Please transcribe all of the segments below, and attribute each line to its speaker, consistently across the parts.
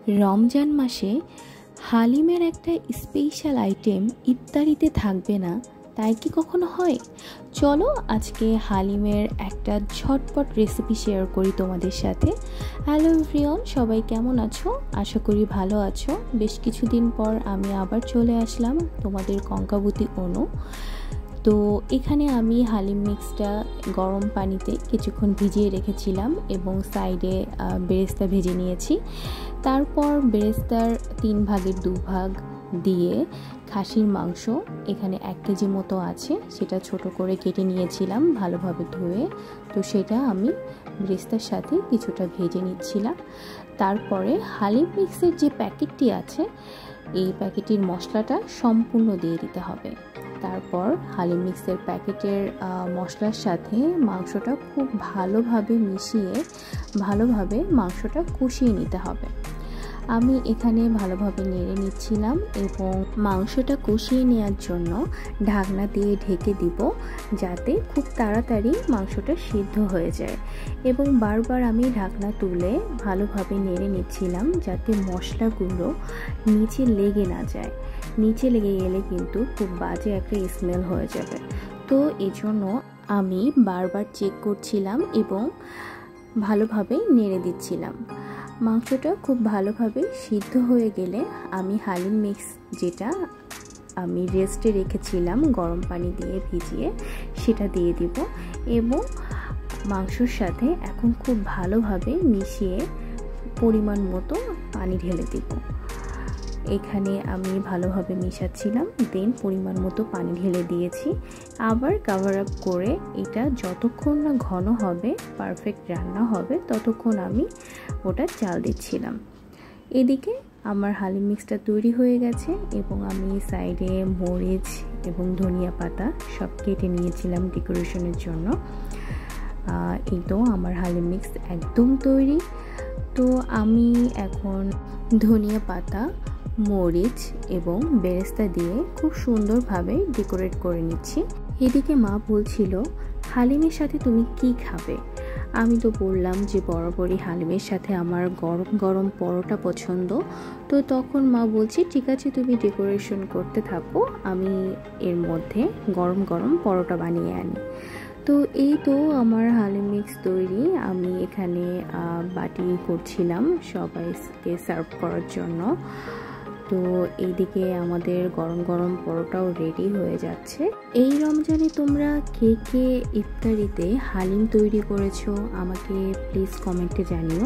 Speaker 1: রমজান মাসে হালিমের একটা special item ইফতারিতে থাকবে না, তাই কি কখনো হয়? চলো আজকে হালিমের একটা ঝটপট রেসিপি শেয়ার করি তোমাদের সাথে। হ্যালো এভরিওয়ান, সবাই কেমন আছো? আশা করি ভালো আছো। বেশ কিছুদিন পর আমি আবার চলে আসলাম তোমাদের কঙ্কাবতী অনু। তো এখানে আমি হালিম মিক্সটা গরম পানিতে কিছুক্ষণ ভিজিয়ে রেখেছিলাম এবং সাইডে বেরেস্তা ভেজে নিয়েছি। তারপর বেরেস্তার 3 ভাগের 2 ভাগ দিয়ে খাসির মাংস এখানে 1 কেজি মতো আছে, সেটা ছোট করে কেটে নিয়েছিলাম ভালোভাবে ধুয়ে। তো সেটা আমি বেরেস্তার সাথে কিছুটা ভেজে নিচ্ছিলাম। তারপরে হালিম মিক্সের যে প্যাকেটটি আছে, এই প্যাকেটের মশলাটা সম্পূর্ণ দিয়ে দিতে হবে। তারপর হালিম মিক্সের প্যাকেটের মশলার সাথে মাংসটা খুব ভালোভাবে মিশিয়ে ভালোভাবে মাংসটা কষিয়ে নিতে হবে। আমি এখানে ভালোভাবে নেড়ে নিচ্ছিলাম এবং মাংসটা কষিয়ে নেওয়ার জন্য ঢাকনা দিয়ে ঢেকে দিব, যাতে খুব তাড়াতাড়ি মাংসটা সিদ্ধ হয়ে যায়। এবং বারবার আমি ঢাকনা তুলে ভালোভাবে নেড়ে নিচ্ছিলাম, যাতে মশলাগুলো নিচে লেগে না যায়। নিচে লেগে গেলে কিন্তু খুব বাজে একটা স্মেল হয়ে যাবে। তো এজন্য আমি বারবার চেক করছিলাম এবং ভালোভাবে নেড়ে দিচ্ছিলাম। মাংসটা খুব ভালোভাবে সিদ্ধ হয়ে গেলে আমি হালিম মিক্স যেটা আমি রেস্টে রেখেছিলাম গরম পানি দিয়ে ভিজিয়ে, সেটা দিয়ে দিব এবং মাংসর সাথে এখন খুব ভালোভাবে মিশিয়ে পরিমাণ মতো পানি ঢেলে দিব। এখানে আমি ভালোভাবে মিশাচ্ছিলাম, দেন পরিমাণ মতো পানি ঢেলে দিয়েছি। আবার কভার আপ করে এটা যতক্ষণ না ঘন হবে, পারফেক্ট রান্না হবে, ততক্ষণ আমি ওটা চাল দিচ্ছিলাম। এদিকে আমার হালিম মিক্সটা তৈরি হয়ে গেছে এবং আমি সাইডে মরিচ এবং ধনিয়া পাতা সব কেটে নিয়েছিলাম ডেকোরেশনের জন্য। এই তো আমার হালিম মিক্স একদম তৈরি। তো আমি এখন ধনিয়া পাতা, মরিচ এবং বেরেস্তা দিয়ে খুব সুন্দরভাবে ডেকোরেট করে নিচ্ছি। এদিকে মা বলছিল, হালিমের সাথে তুমি কি খাবে? আমি তো বললাম যে বরাবরই হালিমের সাথে আমার গরম গরম পরোটা পছন্দ। তো তখন মা বলছে, ঠিক আছে তুমি ডেকোরেশন করতে থাকো, আমি এর মধ্যে গরম গরম পরোটা বানিয়ে আনি। তো এই তো আমার হালিম মিক্স তৈরি। আমি এখানে বাটি করছিলাম সবাইকে সার্ভ করার জন্য। তো এইদিকে আমাদের গরম গরম পরোটাও রেডি হয়ে যাচ্ছে। এই রমজানে তোমরা কে কে ইফতারিতে হালিম তৈরি করেছো আমাকে প্লিজ কমেন্টে জানিও।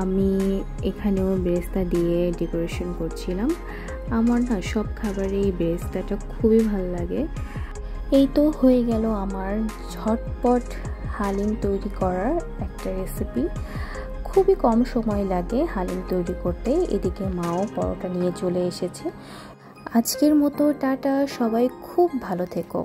Speaker 1: আমি এখানেও বেরেস্তা দিয়ে ডেকোরেশন করছিলাম। আমার না সব খাবারেই বেরেস্তাটা খুবই ভালো লাগে। এই তো হয়ে গেল আমার ঝটপট হালিম তৈরি করার একটা রেসিপি। খুবই কম সময় লাগে হালিম তৈরি করতে। এদিকে মাও পরোটা নিয়ে চলে এসেছে। আজকের মতো টাটা, সবাই খুব ভালো থেকো।